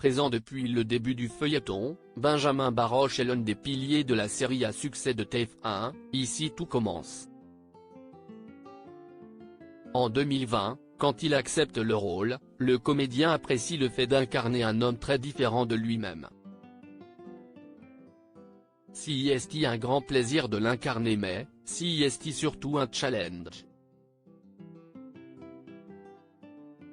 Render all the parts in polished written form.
présent depuis le début du feuilleton, Benjamin Baroche est l'un des piliers de la série à succès de TF1, Ici tout commence. En 2020, quand il accepte le rôle, le comédien apprécie le fait d'incarner un homme très différent de lui-même. Si est un grand plaisir de l'incarner mais, si est surtout un challenge.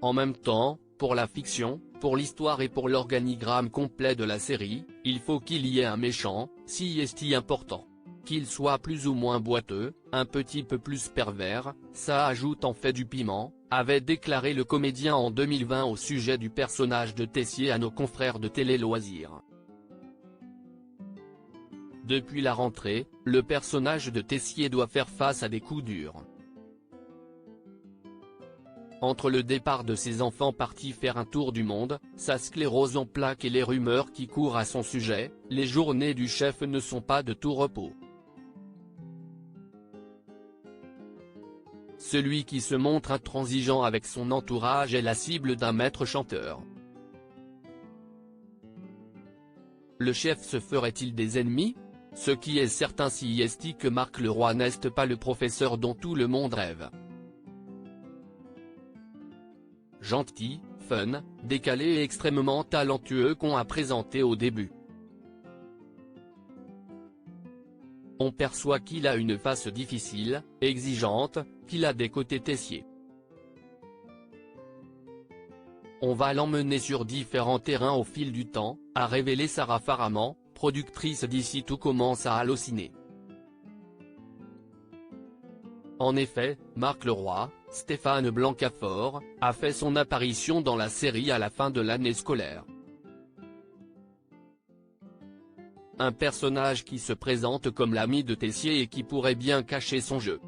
En même temps, pour la fiction, pour l'histoire et pour l'organigramme complet de la série, il faut qu'il y ait un méchant, si est important. Qu'il soit plus ou moins boiteux, un petit peu plus pervers, ça ajoute en fait du piment, avait déclaré le comédien en 2020 au sujet du personnage de Tessier à nos confrères de Télé Loisirs. Depuis la rentrée, le personnage de Tessier doit faire face à des coups durs. Entre le départ de ses enfants partis faire un tour du monde, sa sclérose en plaques et les rumeurs qui courent à son sujet, les journées du chef ne sont pas de tout repos. Celui qui se montre intransigeant avec son entourage est la cible d'un maître chanteur. Le chef se ferait-il des ennemis? Ce qui est certain si est que Marc Leroy n'est pas le professeur dont tout le monde rêve. Gentil, fun, décalé et extrêmement talentueux qu'on a présenté au début. On perçoit qu'il a une face difficile, exigeante, qu'il a des côtés Tessier. On va l'emmener sur différents terrains au fil du temps, a révélé Sarah Faraman, productrice d'Ici tout commence à halluciner. En effet, Marc Leroy, Stéphane Blancafort, a fait son apparition dans la série à la fin de l'année scolaire. Un personnage qui se présente comme l'ami de Tessier et qui pourrait bien cacher son jeu.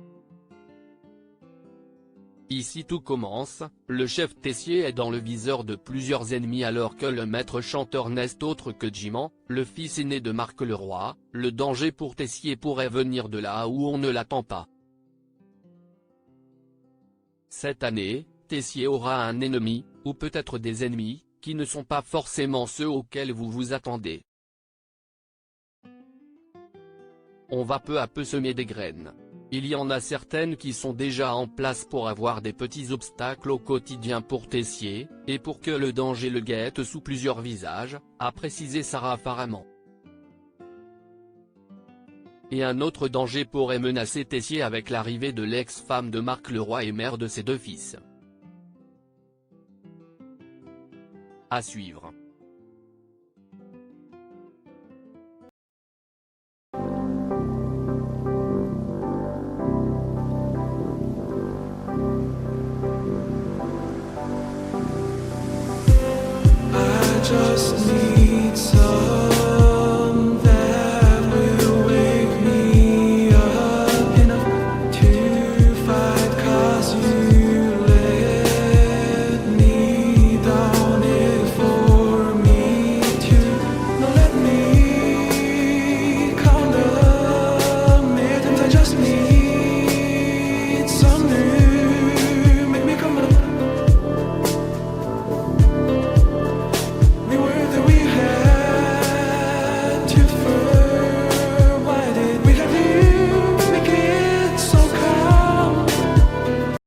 Ici tout commence, le chef Tessier est dans le viseur de plusieurs ennemis alors que le maître chanteur n'est autre que Jiman, le fils aîné de Marc Leroy. Le danger pour Tessier pourrait venir de là où on ne l'attend pas. Cette année, Tessier aura un ennemi, ou peut-être des ennemis, qui ne sont pas forcément ceux auxquels vous vous attendez. On va peu à peu semer des graines. Il y en a certaines qui sont déjà en place pour avoir des petits obstacles au quotidien pour Tessier, et pour que le danger le guette sous plusieurs visages, a précisé Sarah Faraman. Et un autre danger pourrait menacer Tessier avec l'arrivée de l'ex-femme de Marc Leroy et mère de ses deux fils. À suivre.